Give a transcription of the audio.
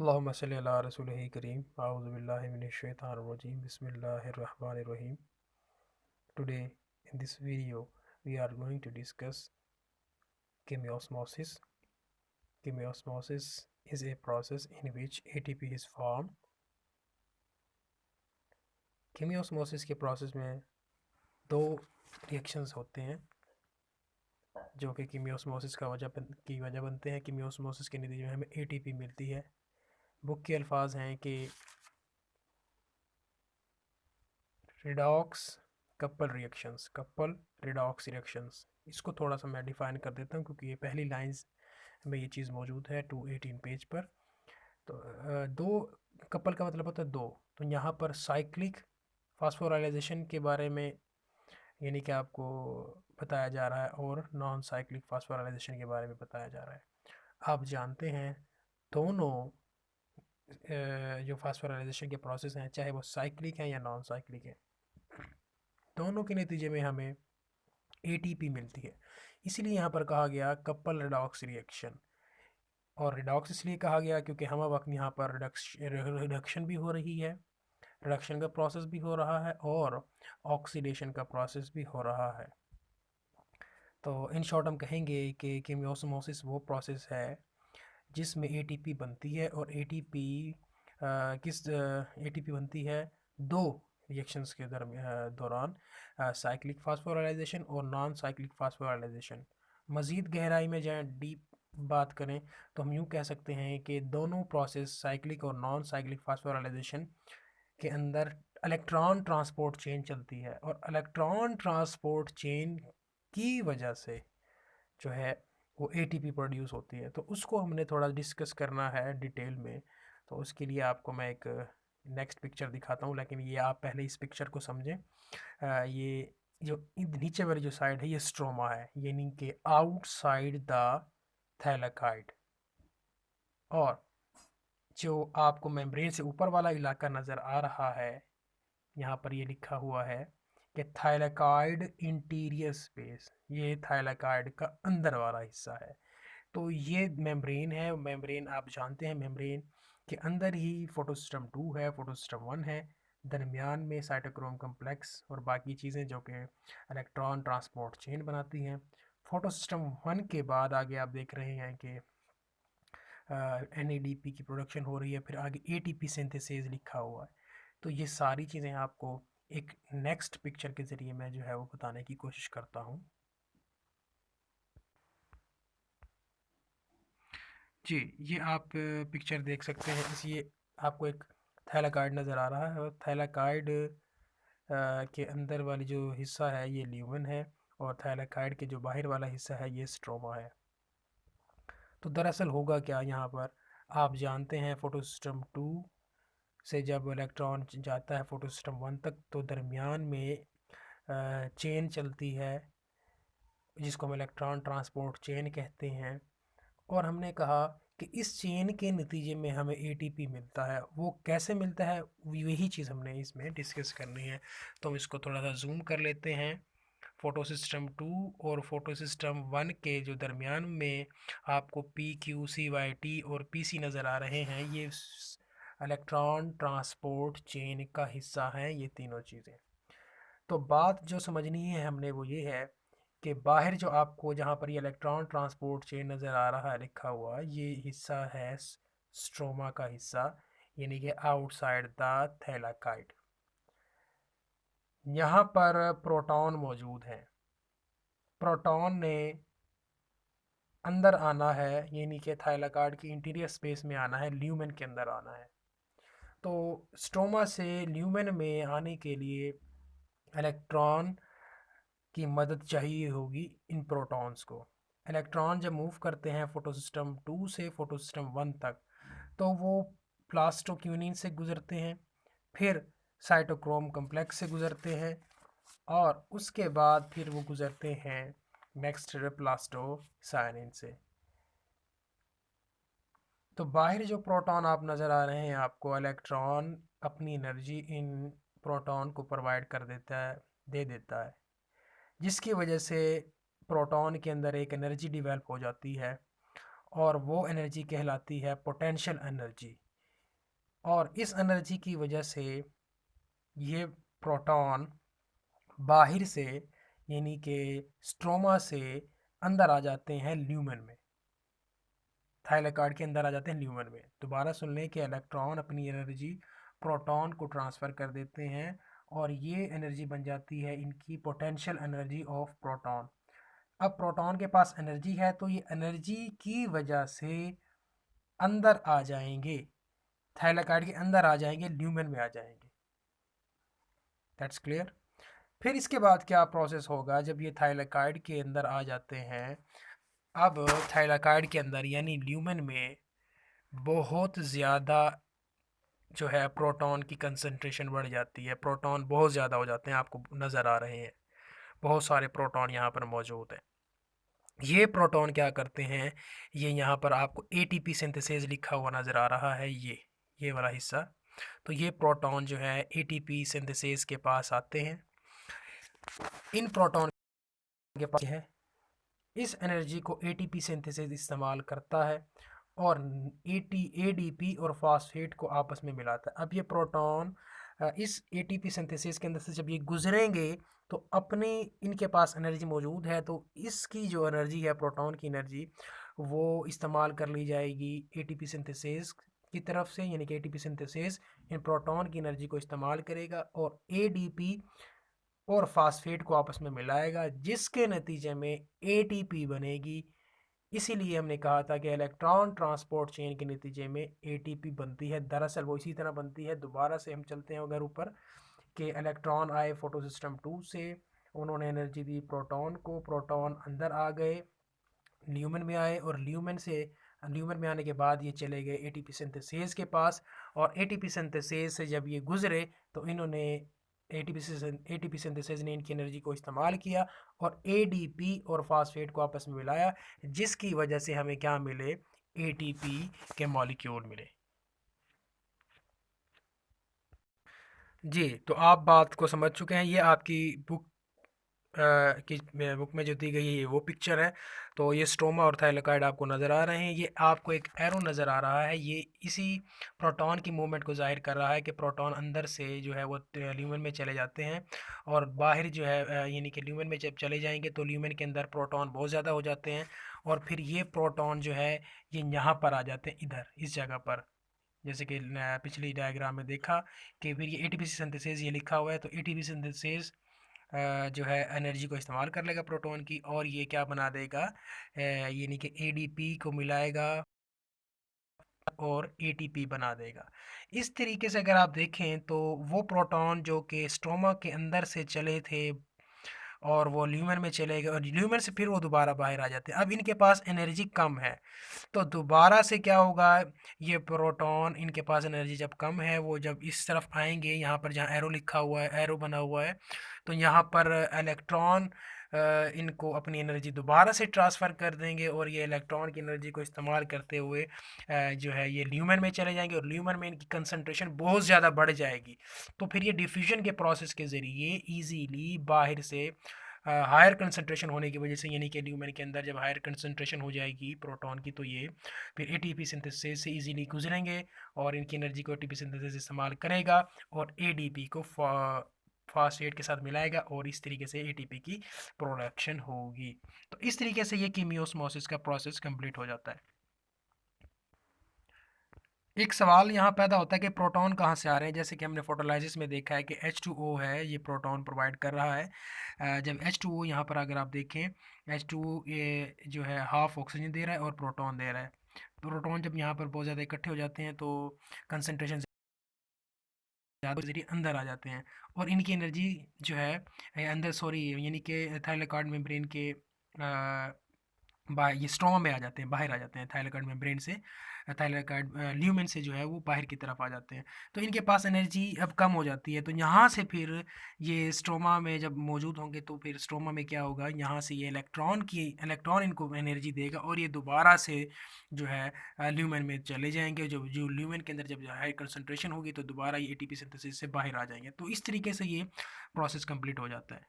अल्लाहुम्मा सल्लि अला रसूलिही करीम आऊज़ु बिल्लाहि मिनश शैतानिर रजीम बिस्मिल्लाहिर रहमानिर रहीम। Today in this video we are going to discuss chemiosmosis. Chemiosmosis is a process in which ATP is formed. Chemiosmosis के प्रोसेस में दो रिएक्शंस होते हैं जो कि कीमियोस्मोसिस की वजह बनते हैं। कीमियोस्मोसिस के नतीजे में हमें ATP मिलती है। बुक के अल्फाज हैं कि रिडॉक्स कपल रिडॉक्स रिएक्शंस। इसको थोड़ा सा मैं डिफ़ाइन कर देता हूँ क्योंकि ये पहली लाइंस में ये चीज़ मौजूद है 218 पेज पर। तो दो कपल का मतलब होता है दो, तो यहाँ पर साइक्लिक फास्फोराइलेशन के बारे में यानी कि आपको बताया जा रहा है और नॉन साइक्लिक फास्फोराइलेशन के बारे में बताया जा रहा है। आप जानते हैं दोनों जो फास्फोराइलेशन के प्रोसेस हैं चाहे वो साइक्लिक हैं या नॉन साइक्लिक हैं, दोनों के नतीजे में हमें ATP मिलती है। इसीलिए यहाँ पर कहा गया कपल रिडॉक्स रिएक्शन। और रिडॉक्स इसलिए कहा गया क्योंकि हम वक्त यहाँ पर रिडक्शन भी हो रही है, रिडक्शन का प्रोसेस भी हो रहा है और ऑक्सीडेशन का प्रोसेस भी हो रहा है। तो इन शॉर्ट हम कहेंगे कि कीमियोस्मोसिस वो प्रोसेस है जिसमें ATP बनती है और ATP ATP बनती है दो रिएक्शंस के दौरान, साइक्लिक फास्फोराइलेशन और नॉन साइक्लिक फास्फोराइलेशन। मज़ीद गहराई में जाएँ, डीप बात करें तो हम यूँ कह सकते हैं कि दोनों प्रोसेस साइक्लिक और नॉन साइक्लिक फास्फोराइलेशन के अंदर इलेक्ट्रॉन ट्रांसपोर्ट चेन चलती है और इलेक्ट्रॉन ट्रांसपोर्ट चेन की वजह से जो है वो ATP प्रोड्यूस होती है। तो उसको हमने थोड़ा डिस्कस करना है डिटेल में। तो उसके लिए आपको मैं एक नेक्स्ट पिक्चर दिखाता हूँ, लेकिन ये आप पहले इस पिक्चर को समझें। ये जो नीचे वाली जो साइड है ये स्ट्रोमा है, यानी कि आउटसाइड द थैलेकाइड। और जो आपको मेम्ब्रेन से ऊपर वाला इलाका नज़र आ रहा है, यहाँ पर ये लिखा हुआ है कि थाइलेकाइड इंटीरियर स्पेस, ये थाइलेकाइड का अंदर वाला हिस्सा है। तो ये मेम्ब्रेन है। मेम्ब्रेन आप जानते हैं, मेम्ब्रेन के अंदर ही फोटोसिस्टम 2 है, फोटोसिस्टम 1 है, दरमियान में साइटोक्रोम कम्प्लेक्स और बाकी चीज़ें जो कि इलेक्ट्रॉन ट्रांसपोर्ट चेन बनाती हैं। फोटोसिस्टम 1 के बाद आगे आप देख रहे हैं कि NADP की प्रोडक्शन हो रही है, फिर आगे ATP सिंथेसिस लिखा हुआ है। तो ये सारी चीज़ें आपको एक नेक्स्ट पिक्चर के ज़रिए मैं जो है वो बताने की कोशिश करता हूँ। जी, ये आप पिक्चर देख सकते हैं। इस ये आपको एक थैलेकाइड नज़र आ रहा है और थैलेकाइड के अंदर वाली जो हिस्सा है ये ल्यूमेन है और थैलेकाइड के जो बाहर वाला हिस्सा है ये स्ट्रोमा है। तो दरअसल होगा क्या यहाँ पर, आप जानते हैं फोटोसिस्टम 2 से जब इलेक्ट्रॉन जाता है फोटोसिस्टम 1 तक तो दरमियान में चेन चलती है जिसको हम इलेक्ट्रॉन ट्रांसपोर्ट चेन कहते हैं। और हमने कहा कि इस चेन के नतीजे में हमें ATP मिलता है। वो कैसे मिलता है, यही चीज़ हमने इसमें डिस्कस करनी है। तो हम इसको थोड़ा सा जूम कर लेते हैं। फोटो सिस्टम 2 और फोटो सिस्टम 1 के जो दरमियान में आपको PQCYT और PC नज़र आ रहे हैं, ये इलेक्ट्रॉन ट्रांसपोर्ट चेन का हिस्सा हैं ये तीनों चीज़ें। तो बात जो समझनी है हमने वो ये है कि बाहर जो आपको जहाँ पर ये इलेक्ट्रॉन ट्रांसपोर्ट चेन नज़र आ रहा है लिखा हुआ, ये हिस्सा है स्ट्रोमा का हिस्सा, यानी कि आउटसाइड द थैलेकाइड। यहाँ पर प्रोटॉन मौजूद हैं। प्रोटॉन ने अंदर आना है, यानी कि थाइलाकार्ड की इंटीरियर स्पेस में आना है, ल्यूमेन के अंदर आना है। तो स्ट्रोमा से ल्यूमेन में आने के लिए इलेक्ट्रॉन की मदद चाहिए होगी इन प्रोटॉन्स को। इलेक्ट्रॉन जब मूव करते हैं फोटोसिस्टम 2 से फोटोसिस्टम 1 तक तो वो प्लास्टोक्यूनिन से गुजरते हैं, फिर साइटोक्रोम कम्प्लेक्स से गुजरते हैं और उसके बाद फिर वो गुजरते हैं नेक्स्ट प्लास्टोसाइनिन से। तो बाहर जो प्रोटॉन आप नज़र आ रहे हैं, आपको इलेक्ट्रॉन अपनी एनर्जी इन प्रोटॉन को प्रोवाइड कर देता है, दे देता है, जिसकी वजह से प्रोटॉन के अंदर एक एनर्जी डिवेल्प हो जाती है और वो एनर्जी कहलाती है पोटेंशियल एनर्जी। और इस एनर्जी की वजह से ये प्रोटॉन बाहर से यानी कि स्ट्रोमा से अंदर आ जाते हैं ल्यूमेन में, थाइलाकॉइड के अंदर आ जाते हैं ल्यूमेन में। दोबारा सुन लें कि इलेक्ट्रॉन अपनी एनर्जी प्रोटॉन को ट्रांसफ़र कर देते हैं और ये एनर्जी बन जाती है इनकी पोटेंशियल एनर्जी ऑफ प्रोटॉन। अब प्रोटॉन के पास एनर्जी है तो ये एनर्जी की वजह से अंदर आ जाएंगे, थाइलाकॉइड के अंदर आ जाएंगे, ल्यूमेन में आ जाएंगे। That's clear. फिर इसके बाद क्या प्रोसेस होगा जब ये थाइलाकॉइड के अंदर आ जाते हैं। अब थाइलाकॉइड के अंदर यानी ल्यूमेन में बहुत ज़्यादा जो है प्रोटॉन की कंसंट्रेशन बढ़ जाती है, प्रोटॉन बहुत ज़्यादा हो जाते हैं, आपको नज़र आ रहे हैं बहुत सारे प्रोटॉन यहाँ पर मौजूद हैं। ये प्रोटॉन क्या करते हैं, ये यहाँ पर आपको एटीपी सिंथेसिस लिखा हुआ नज़र आ रहा है, ये वाला हिस्सा। तो ये प्रोटॉन जो है एटीपी सिंथेसिस के पास आते हैं। इन प्रोटॉन के पास है इस एनर्जी को एटीपी सिंथेसिस इस्तेमाल करता है और एडीपी और फास्फेट को आपस में मिलाता है। अब ये प्रोटॉन इस एटीपी सिंथेसिस के अंदर से जब ये गुजरेंगे तो अपने इनके पास एनर्जी मौजूद है, तो इसकी जो एनर्जी है प्रोटॉन की एनर्जी वो इस्तेमाल कर ली जाएगी एटीपी सिंथेसिस की तरफ से, यानी कि एटीपी सिंथेसिस इन प्रोटॉन की एनर्जी को इस्तेमाल करेगा और एडीपी और फास्फेट को आपस में मिलाएगा, जिसके नतीजे में एटीपी बनेगी। इसीलिए हमने कहा था कि इलेक्ट्रॉन ट्रांसपोर्ट चेन के नतीजे में एटीपी बनती है। दरअसल वो इसी तरह बनती है। दोबारा से हम चलते हैं उधर ऊपर कि इलेक्ट्रॉन आए फोटो सिस्टम 2 से, उन्होंने एनर्जी दी प्रोटॉन को, प्रोटॉन अंदर आ गए, ल्यूमेन में आए और ल्यूमेन में आने के बाद ये चले गए एटीपी सिंथेसिस के पास और एटीपी सिंथेसिस से जब ये गुजरे तो इन्होंने एटीपी सिंथेसिस ने इनकी एनर्जी को इस्तेमाल किया और एडीपी और फास्फेट को आपस में मिलाया, जिसकी वजह से हमें क्या मिले, एटीपी के मॉलिक्यूल मिले। जी, तो आप बात को समझ चुके हैं। ये आपकी बुक की बुक में जो दी गई है वो पिक्चर है। तो ये स्ट्रोमा और थाइलाकॉइड आपको नज़र आ रहे हैं। ये आपको एक एरो नज़र आ रहा है, ये इसी प्रोटॉन की मूवमेंट को ज़ाहिर कर रहा है कि प्रोटॉन अंदर से जो है वो ल्यूमेन में चले जाते हैं और बाहर जो है यानी कि ल्यूमेन में जब चले जाएंगे तो ल्यूमेन के अंदर प्रोटॉन बहुत ज़्यादा हो जाते हैं और फिर ये प्रोटॉन जो है ये यहाँ पर आ जाते हैं, इधर इस जगह पर। जैसे कि पिछली डायग्राम में देखा कि फिर ये एटीपी सिंथेसिस ये लिखा हुआ है, तो एटीपी सिंथेसिस जो है एनर्जी को इस्तेमाल कर लेगा प्रोटॉन की और ये क्या बना देगा, यानी कि एडीपी को मिलाएगा और एटीपी बना देगा। इस तरीके से अगर आप देखें तो वो प्रोटॉन जो कि स्ट्रोमा के अंदर से चले थे और वो ल्यूमेन में चले गए और ल्यूमेन से फिर वो दोबारा बाहर आ जाते हैं। अब इनके पास एनर्जी कम है तो दोबारा से क्या होगा, ये प्रोटॉन इनके पास एनर्जी जब कम है वो जब इस तरफ आएंगे, यहाँ पर जहाँ एरो लिखा हुआ है, एरो बना हुआ है, तो यहाँ पर इलेक्ट्रॉन इनको अपनी एनर्जी दोबारा से ट्रांसफ़र कर देंगे और ये इलेक्ट्रॉन की एनर्जी को इस्तेमाल करते हुए जो है ये ल्यूमेन में चले जाएंगे और ल्यूमेन में इनकी कंसंट्रेशन बहुत ज़्यादा बढ़ जाएगी। तो फिर ये डिफ्यूजन के प्रोसेस के ज़रिए इजीली बाहर से हायर कंसंट्रेशन होने की वजह से, यानी कि ल्यूमेन के अंदर जब हायर कंसंट्रेशन हो जाएगी प्रोटॉन की तो ये फिर एटीपी सिंथेसिस से इजीली गुजरेंगे और इनकी एनर्जी को एटीपी सिंथेसिस इस्तेमाल करेगा और एडीपी को फास्फेट के साथ मिलाएगा और इस तरीके से एटीपी की प्रोडक्शन होगी। तो इस तरीके से ये कीमियोस्मोसिस का प्रोसेस कंप्लीट हो जाता है। एक सवाल यहाँ पैदा होता है कि प्रोटॉन कहाँ से आ रहे हैं। जैसे कि हमने फोटोलाइसिस में देखा है कि H2O है, ये प्रोटॉन प्रोवाइड कर रहा है। जब H2O यहाँ पर अगर आप देखें, H2O ये जो है हाफ ऑक्सीजन दे रहा है और प्रोटॉन दे रहा है। प्रोटॉन जब यहाँ पर बहुत ज़्यादा इकट्ठे हो जाते हैं तो कंसनट्रेशन ज़्यादा जरिए अंदर आ जाते हैं और इनकी एनर्जी जो है अंदर सॉरी यानी कि थाइलाकॉइड मेम्ब्रेन के ये स्ट्रोमा में आ जाते हैं, बाहर आ जाते हैं थाइलाकॉइड मेम्ब्रेन से, थाइलाकॉइड ल्यूमेन से जो है वो बाहर की तरफ आ जाते हैं। तो इनके पास एनर्जी अब कम हो जाती है, तो यहाँ से फिर ये स्ट्रोमा में जब मौजूद होंगे तो फिर स्ट्रोमा में क्या होगा, यहाँ से ये इलेक्ट्रॉन इनको एनर्जी देगा और ये दोबारा से जो है ल्यूमेन में चले जाएंगे। जो जो ल्यूमेन के अंदर जब हाई कंसनट्रेशन होगी तो दोबारा ये एटीपी सिंथेसिस से बाहर आ जाएंगे। तो इस तरीके से ये प्रोसेस कंप्लीट हो जाता है।